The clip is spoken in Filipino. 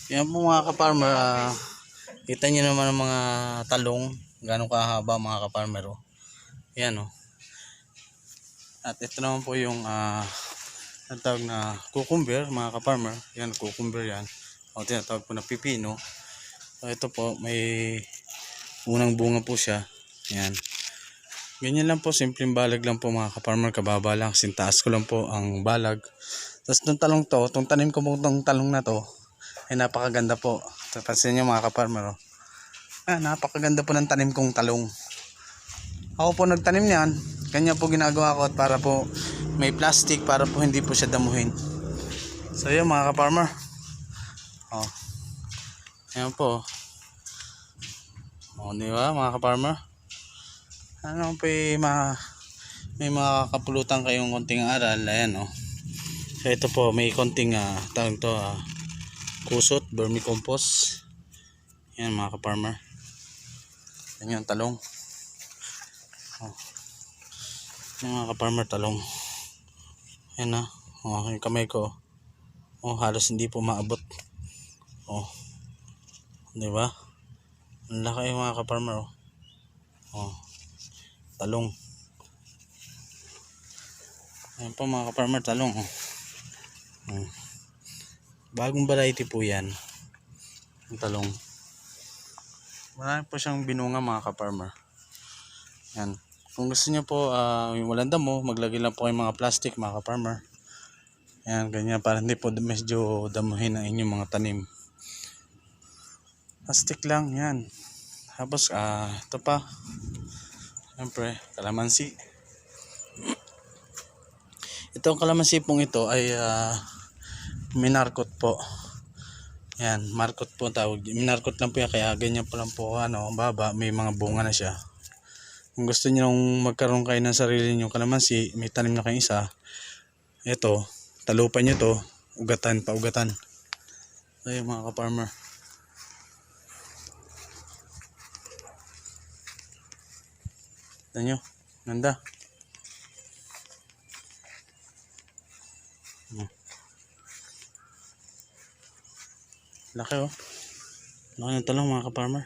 Yan po mga ka-farmer, kita nyo naman ang mga talong, gano'ng kahaba mga ka-farmer. Oh. Yan oh. At ito naman po yung tinatawag na cucumber mga ka-farmer. Yan, cucumber yan. O tinatawag po na pipino. So ito po, may unang bunga po siya. Yan. Ganyan lang po, simpleng balag lang po mga ka-farmer. Kababa lang, sintaas ko lang po ang balag. Tapos itong talong to, itong tanim ko po itong talong na to, ay napakaganda po. Tapasin nyo mga ka-farmer. Oh. Napakaganda po ng tanim kong talong. Ako po nagtanim niyan. Kanya po ginagawa ko at para po may plastic para po hindi po siya damuhin. So yun mga ka-farmer. Oh. Ayan po. Oh, di ba mga ka-farmer? Ano po may mga kapulutan kayong konting aral. Ayan oh. So ito po may konting tawag to kusot, vermicompost. Yan mga ka-farmer. Yan yung talong. Oh. Yan mga ka-farmer, talong. Yan na. Oh, yung kamay ko. Oh, halos hindi po maabot. Oh. Di ba? Ang laki yung mga ka-farmer. Oh. Oh. Talong. Yan po mga ka-farmer, talong. Oh. Oh. Bagong variety po yan. Yung talong. Marami po siyang binunga mga ka-farmer. Yan. Kung gusto niyo po yung walang damo, maglagay lang po kayo mga plastic mga ka-farmer. Yan, ganyan para hindi po medyo damuhin ang inyong mga tanim. Plastic lang yan. Tapos ito pa. Siyempre, kalamansi. Itong kalamansi pong ito ay minarkot po. Yan, markot po tawag. Minarkot lang po yan, kaya ganyan po lang po baba, may mga bunga na siya. Kung gusto niyo magkaroon kayo ng sarili niyo kalamansi, may tanim na kayong isa. Ito, talupan niyo to, ugatan pa ugatan. Ayun mga ka-farmer. Tignan nyo, ganda. Laki oh. Laki ng talong mga ka-farmer.